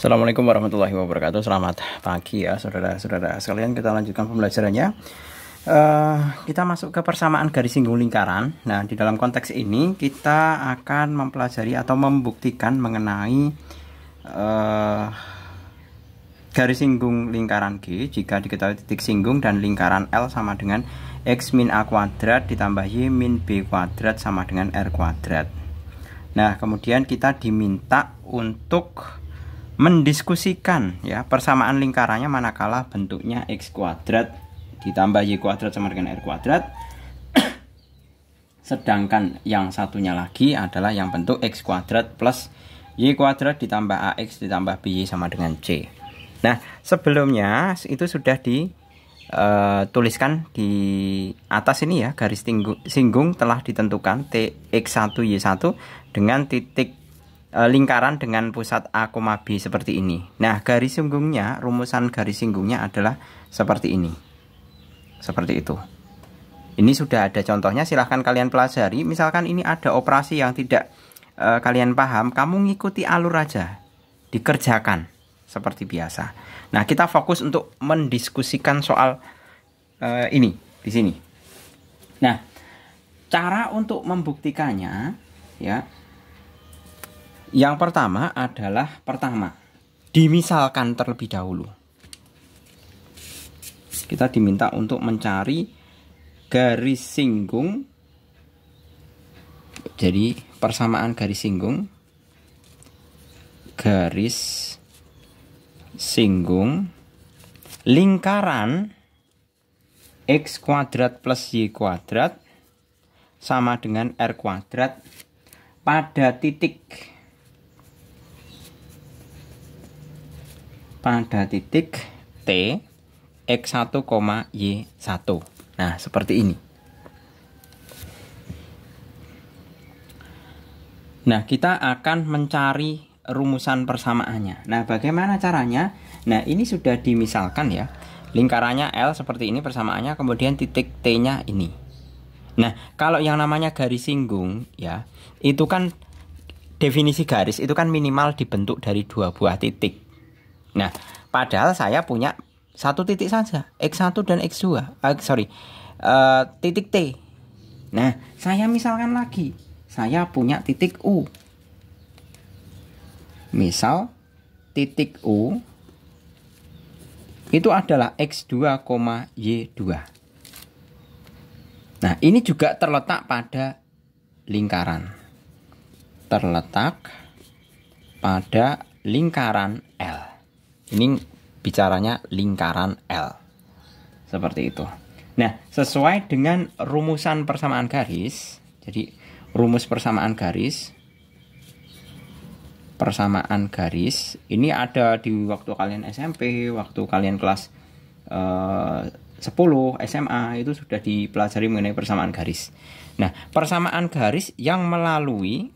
Assalamualaikum warahmatullahi wabarakatuh. Selamat pagi ya saudara-saudara sekalian. Kita lanjutkan pembelajarannya. Kita masuk ke persamaan garis singgung lingkaran. Nah, di dalam konteks ini kita akan mempelajari atau membuktikan mengenai garis singgung lingkaran G jika diketahui titik singgung dan lingkaran L sama dengan X min A kuadrat ditambah Y min B kuadrat sama dengan R kuadrat. Nah, kemudian kita diminta untuk mendiskusikan ya persamaan lingkarannya manakala bentuknya X kuadrat ditambah Y kuadrat sama dengan R kuadrat. Sedangkan yang satunya lagi adalah yang bentuk X kuadrat plus Y kuadrat ditambah AX ditambah BY sama dengan C. Nah, sebelumnya itu sudah dituliskan di atas ini ya, garis singgung telah ditentukan X1 Y1 dengan titik lingkaran dengan pusat A, B seperti ini. Nah, garis singgungnya, rumusan garis singgungnya adalah seperti ini. Seperti itu. Ini sudah ada contohnya, silahkan kalian pelajari. Misalkan ini ada operasi yang tidak kalian paham, kamu ngikuti alur aja, dikerjakan seperti biasa. Nah, kita fokus untuk mendiskusikan soal ini di sini. Nah, cara untuk membuktikannya ya. Yang pertama adalah dimisalkan terlebih dahulu. Kita diminta untuk mencari garis singgung. Jadi persamaan garis singgung lingkaran X kuadrat plus Y kuadrat sama dengan R kuadrat pada titik T X1, Y1. Nah, seperti ini. Nah, kita akan mencari rumusan persamaannya. Nah, bagaimana caranya? Nah, ini sudah dimisalkan ya. Lingkarannya L seperti ini persamaannya, kemudian titik T-nya ini. Nah, kalau yang namanya garis singgung ya, itu kan definisi garis itu kan minimal dibentuk dari dua buah titik. Nah, padahal saya punya satu titik saja, X1 dan X2. Titik T. Nah, saya misalkan lagi, saya punya titik U. Misal titik U itu adalah X2, Y2. Nah, ini juga terletak pada lingkaran. Terletak pada lingkaran L. Ini bicaranya lingkaran L. Seperti itu. Nah, sesuai dengan rumusan persamaan garis. Jadi, rumus persamaan garis ini ada di waktu kalian SMP, waktu kalian kelas 10 SMA itu sudah dipelajari mengenai persamaan garis. Nah, persamaan garis yang melalui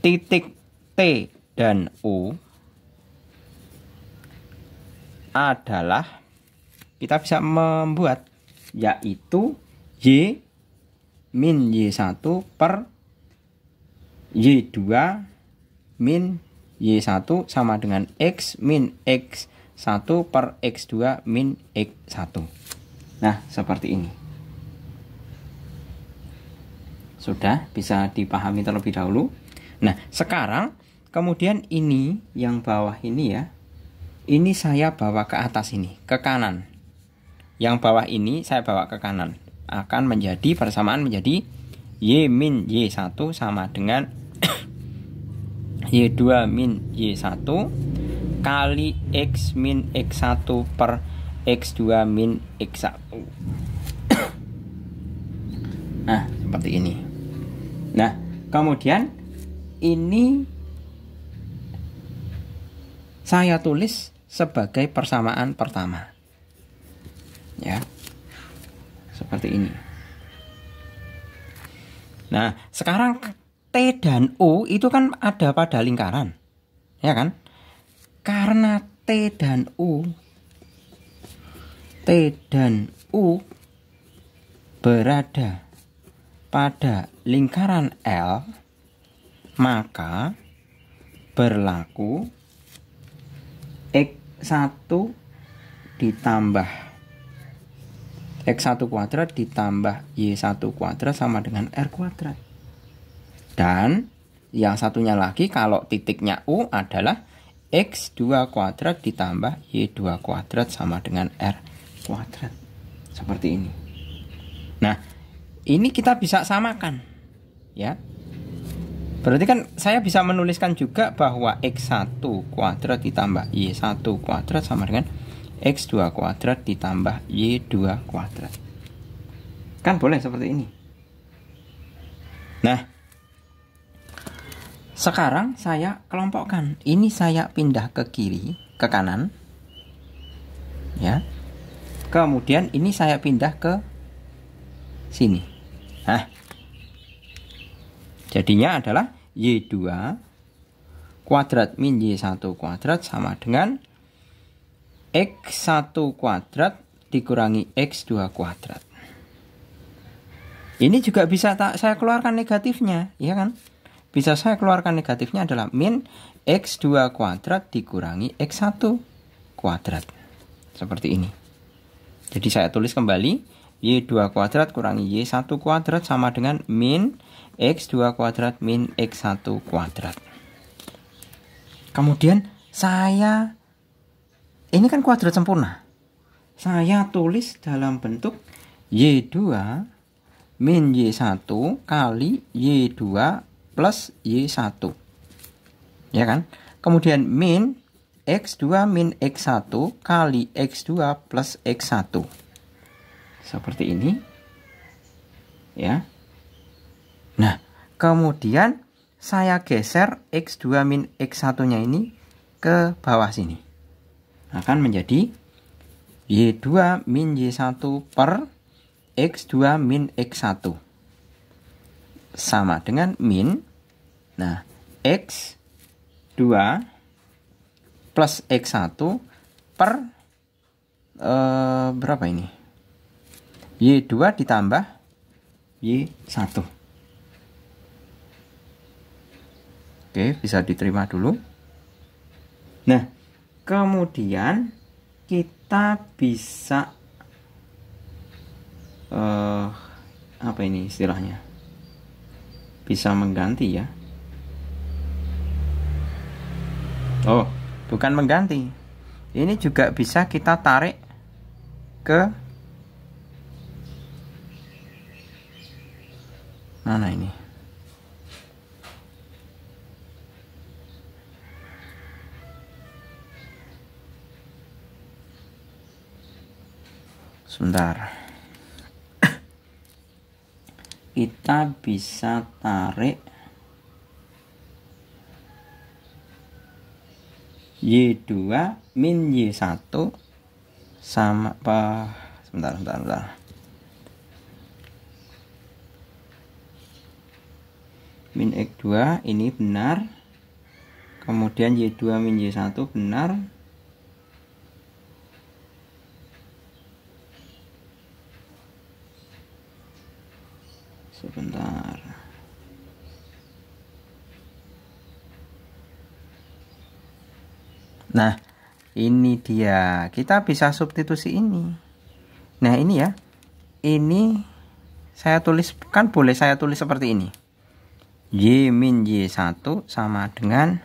titik T dan U adalah kita bisa membuat yaitu Y min Y1 per Y2 min Y1 sama dengan X min X1 per X2 min X1. Nah, seperti ini. Sudah bisa dipahami terlebih dahulu. Nah, sekarang kemudian ini yang bawah ini ya, ini saya bawa ke atas ini, ke kanan. Yang bawah ini saya bawa ke kanan. Akan menjadi persamaan menjadi Y min Y1 sama dengan Y2 min Y1 kali X min X1 per X2 min X1. Nah, seperti ini. Nah, kemudian ini saya tulis sebagai persamaan pertama. Ya. Seperti ini. Nah, sekarang T dan U itu kan ada pada lingkaran. Ya kan? Karena T dan U berada pada lingkaran L, maka berlaku X1 ditambah X1 kuadrat ditambah Y1 kuadrat sama dengan R kuadrat. Dan yang satunya lagi, kalau titiknya U adalah X2 kuadrat ditambah Y2 kuadrat sama dengan R kuadrat. Seperti ini. Nah, ini kita bisa samakan, ya. Berarti kan saya bisa menuliskan juga bahwa X1 kuadrat ditambah Y1 kuadrat sama dengan X2 kuadrat ditambah Y2 kuadrat. Kan boleh seperti ini. Nah, sekarang saya kelompokkan. Ini saya pindah ke kiri, ke kanan, ya. Kemudian ini saya pindah ke sini. Nah, jadinya adalah Y2 kuadrat min Y1 kuadrat sama dengan X1 kuadrat dikurangi X2 kuadrat. Ini juga bisa saya keluarkan negatifnya, ya kan? Bisa saya keluarkan negatifnya adalah min X2 kuadrat dikurangi X1 kuadrat. Seperti ini. Jadi saya tulis kembali, Y2 kuadrat kurangi Y1 kuadrat sama dengan min X2 kuadrat min X1 kuadrat. Kemudian ini kan kuadrat sempurna. Saya tulis dalam bentuk Y2 min Y1 kali Y2 plus Y1. Ya kan? Kemudian min X2 min X1 kali X2 plus X1. Seperti ini. Ya. Nah, kemudian saya geser X2 min X1-nya ini ke bawah sini. Akan menjadi Y2 min Y1 per X2 min X1 sama dengan min, nah, X2 plus X1 per berapa ini? Y2 ditambah Y1. Oke, bisa diterima dulu. Nah, kemudian kita bisa apa ini istilahnya? Bisa mengganti, ya. Oh, bukan mengganti. Ini juga bisa kita tarik ke mana ini? Sebentar. Kita bisa tarik Y2 min Y1 sama apa? Sebentar. Min X2 ini benar. Kemudian Y2 min Y1 benar. Sebentar. Nah, ini dia. Kita bisa substitusi ini. Nah, ini ya. Ini saya tulis, kan boleh saya tulis seperti ini. Y min Y1 sama dengan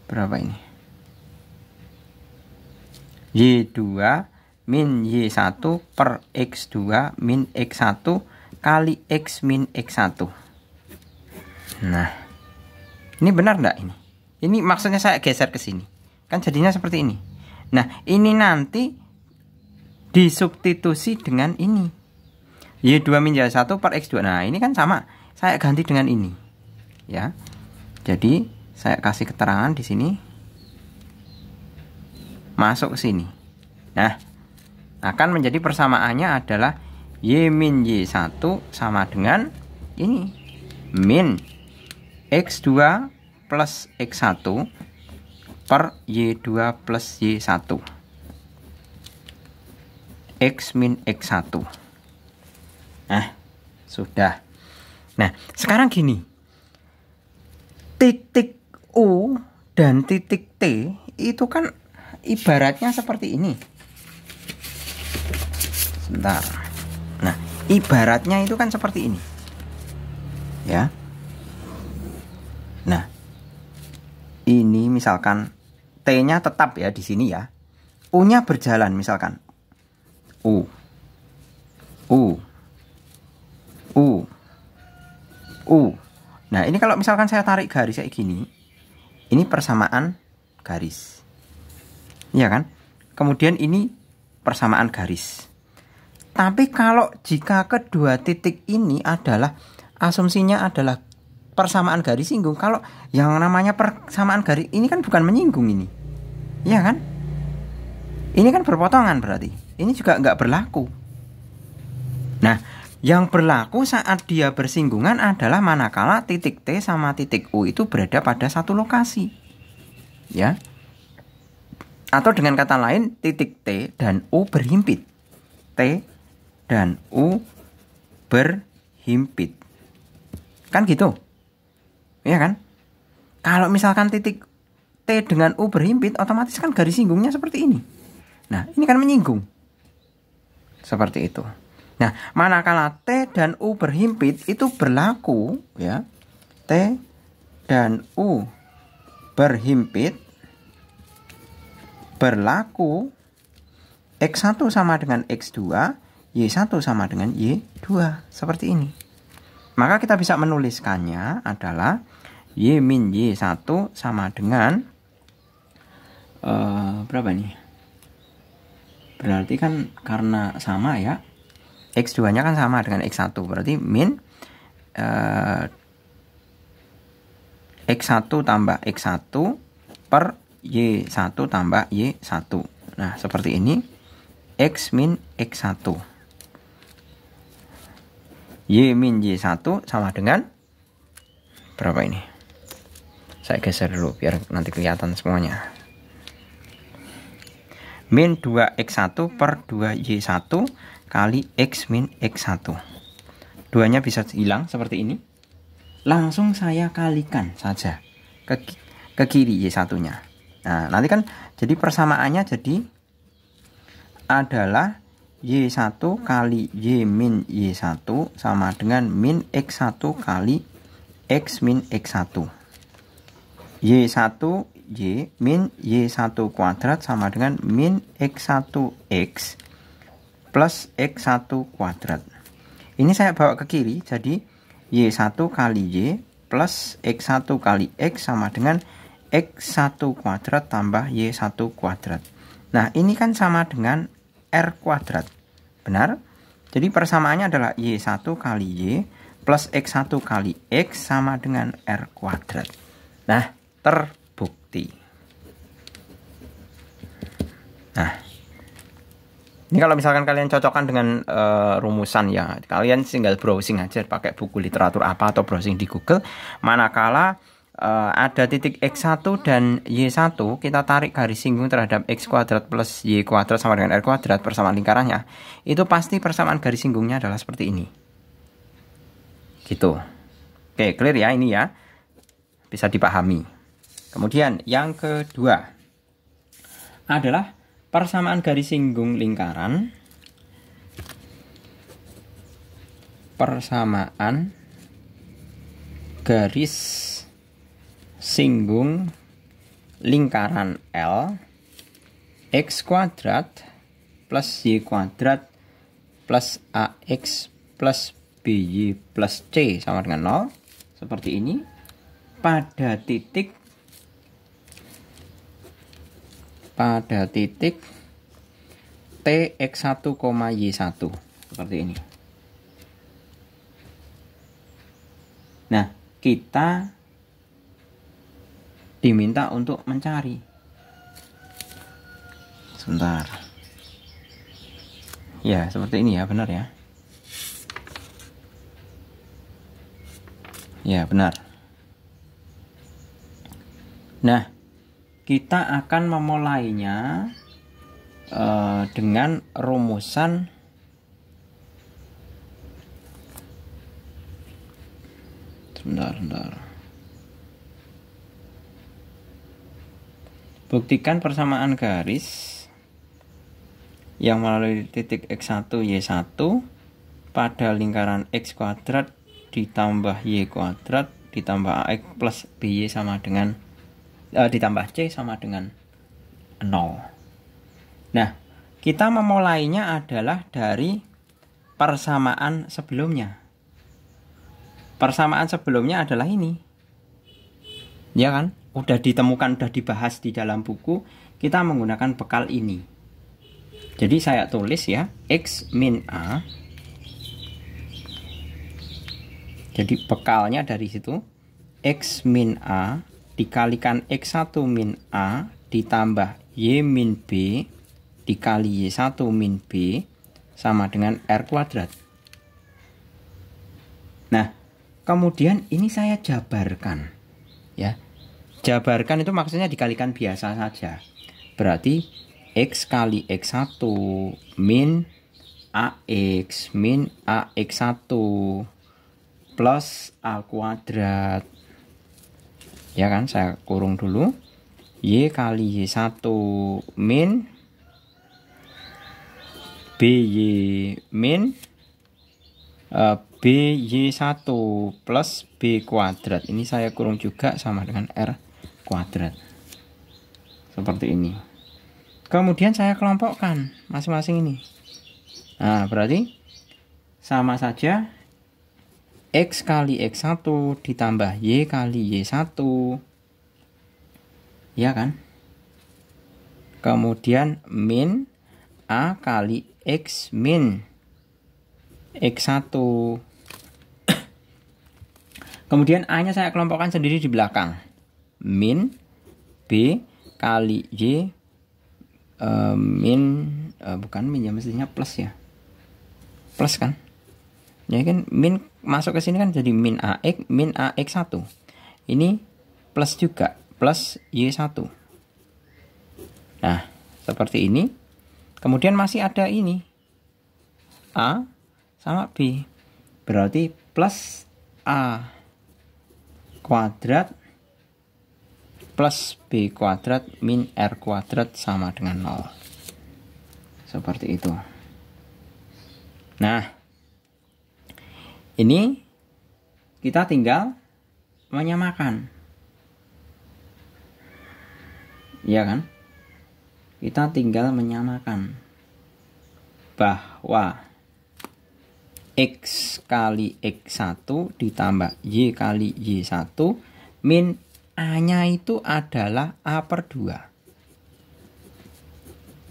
berapa ini? Y2 min Y1 per X2 min X1 kali X min X1. Nah, ini benar enggak ini? Ini maksudnya saya geser ke sini. Kan jadinya seperti ini. Nah, ini nanti disubstitusi dengan ini. Y2 min Y1 per X2. Nah, ini kan sama. Saya ganti dengan ini. Ya. Jadi, saya kasih keterangan di sini. Masuk ke sini. Nah, akan menjadi persamaannya adalah Y min Y1 sama dengan ini, min X2 plus X1 per Y2 plus Y1 X min X1. Nah, Sudah. Nah, sekarang gini. Titik U dan titik T itu kan ibaratnya seperti ini. Sebentar. Nah, ibaratnya itu kan seperti ini. Ya. Nah, ini misalkan T-nya tetap ya di sini ya. U-nya berjalan misalkan. U. Nah, ini kalau misalkan saya tarik garis kayak gini, ini persamaan garis. Iya kan? Kemudian ini persamaan garis. Tapi kalau jika kedua titik ini adalah asumsinya adalah persamaan garis singgung, kalau yang namanya persamaan garis ini kan bukan menyinggung ini. Iya kan? Ini kan berpotongan berarti. Ini juga nggak berlaku. Nah, yang berlaku saat dia bersinggungan adalah manakala titik T sama titik U itu berada pada satu lokasi. Ya. Atau dengan kata lain, titik T dan U berhimpit. T dan U berhimpit. Kan gitu? Iya kan? Kalau misalkan titik T dengan U berhimpit, otomatis kan garis singgungnya seperti ini. Nah, ini kan menyinggung. Seperti itu. Nah, manakala T dan U berhimpit itu berlaku ya. T dan U berhimpit berlaku X1 sama dengan X2, Y1 sama dengan Y2. Seperti ini. Maka kita bisa menuliskannya adalah Y min Y1 sama dengan berapa nih? Berarti kan karena sama ya, X2 nya kan sama dengan X1, berarti min X1 tambah X1 per Y1 tambah Y1. Nah, seperti ini. X min X1, Y min Y1 sama dengan berapa ini? Saya geser dulu biar nanti kelihatan semuanya. Min 2X1 per 2Y1 kali X min X1. Duanya bisa hilang seperti ini. Langsung saya kalikan saja ke kiri Y1 nya. Nah, nanti kan jadi persamaannya jadi adalah Y1 kali Y min Y1 sama dengan min X1 kali X min X1. Y1 Y min Y1 kuadrat sama dengan min X1X plus X1 kuadrat. Ini saya bawa ke kiri, jadi Y1 kali Y plus X1 kali X sama dengan X1 kuadrat tambah Y1 kuadrat. Nah, ini kan sama dengan R kuadrat. Benar? Jadi persamaannya adalah Y1 kali Y plus X1 kali X sama dengan R kuadrat. Nah, terbukti. Nah, ini kalau misalkan kalian cocokkan dengan rumusan ya, kalian tinggal browsing aja pakai buku literatur apa atau browsing di Google. Manakala ada titik X1 dan Y1, kita tarik garis singgung terhadap X kuadrat plus Y kuadrat sama dengan R kuadrat persamaan lingkarannya, itu pasti persamaan garis singgungnya adalah seperti ini. Gitu. Oke, clear ya ini ya. Bisa dipahami. Kemudian yang kedua adalah persamaan garis singgung lingkaran. Persamaan garis singgung lingkaran L, X kuadrat plus Y kuadrat plus AX plus BY plus C sama dengan 0. Seperti ini. Pada titik TX1, Y1 seperti ini. Nah, kita diminta untuk mencari. Sebentar. Ya, seperti ini ya, benar ya. Ya, benar. Nah, kita akan memulainya dengan rumusan Bentar. Buktikan persamaan garis yang melalui titik X1 Y1 pada lingkaran X kuadrat ditambah Y kuadrat ditambah AX plus BY sama dengan ditambah C sama dengan 0. Nah, kita memulainya adalah dari persamaan sebelumnya. Persamaan sebelumnya adalah ini. Ya kan? Udah ditemukan, udah dibahas di dalam buku. Kita menggunakan bekal ini. Jadi saya tulis ya, X min A. Jadi bekalnya dari situ, X min A dikalikan X1 min A ditambah Y min B dikali Y1 min B sama dengan R kuadrat. Nah, kemudian ini saya jabarkan. Ya. Jabarkan itu maksudnya dikalikan biasa saja. Berarti X kali X1 min AX min AX1 plus A kuadrat. Ya kan, saya kurung dulu. Y kali Y1 min BY min BY1 plus B kuadrat. Ini saya kurung juga sama dengan R kuadrat. Seperti ini. Kemudian saya kelompokkan masing-masing ini. Nah, berarti sama saja X kali X1 ditambah Y kali Y1. Ya kan? Kemudian min A kali X min X1. Kemudian A nya saya kelompokkan sendiri di belakang. Min B kali Y bukan min ya, mestinya plus ya. Plus kan? Ya kan, min masuk ke sini kan jadi min AX min AX1. Ini plus juga, plus Y1. Nah, seperti ini. Kemudian masih ada ini. A sama B. Berarti plus A kuadrat plus B kuadrat min R kuadrat sama dengan 0. Seperti itu. Nah, ini kita tinggal menyamakan. Ya kan? Kita tinggal menyamakan bahwa X kali X1 ditambah Y kali Y1 min A-nya itu adalah A per 2.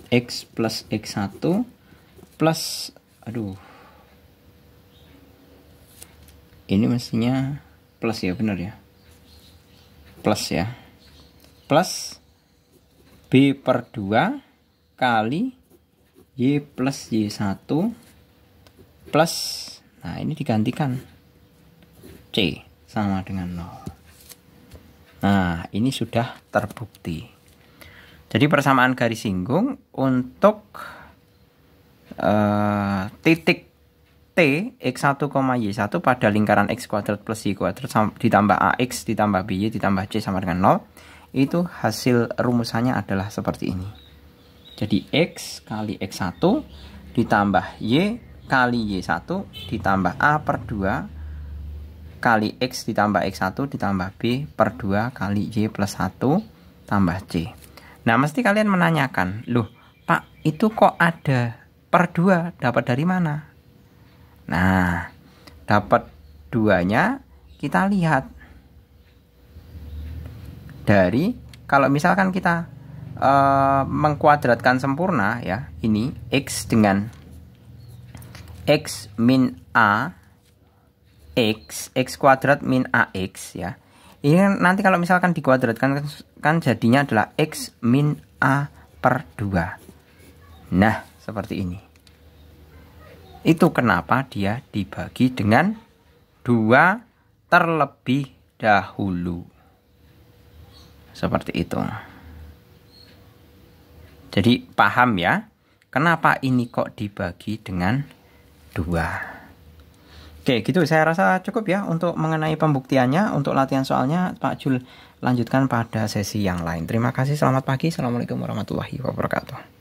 X plus X1 plus, ini mestinya plus ya, benar ya, plus ya, plus B per 2 kali Y plus Y1 plus, nah ini digantikan C sama dengan 0. Nah, ini sudah terbukti. Jadi persamaan garis singgung untuk titik T X1, Y1 pada lingkaran X kuadrat plus Y kuadrat ditambah AX ditambah BY ditambah C sama dengan 0, itu hasil rumusannya adalah seperti ini. Jadi X kali X1 ditambah Y kali Y1 ditambah A per 2 kali X ditambah X1 ditambah B per 2 kali Y plus 1 tambah C. Nah, mesti kalian menanyakan, loh Pak, itu kok ada per 2, dapat dari mana? Nah, dapat 2-nya kita lihat dari, kalau misalkan kita mengkuadratkan sempurna ya, ini X dengan X min A X kuadrat min AX ya. Ini nanti kalau misalkan dikuadratkan kan jadinya adalah X min A per 2. Nah, seperti ini. Itu kenapa dia dibagi dengan 2 terlebih dahulu. Seperti itu. Jadi paham ya, kenapa ini kok dibagi dengan 2. Oke, gitu saya rasa cukup ya untuk mengenai pembuktiannya. Untuk latihan soalnya Pak Jul lanjutkan pada sesi yang lain. Terima kasih, selamat pagi. Assalamualaikum warahmatullahi wabarakatuh.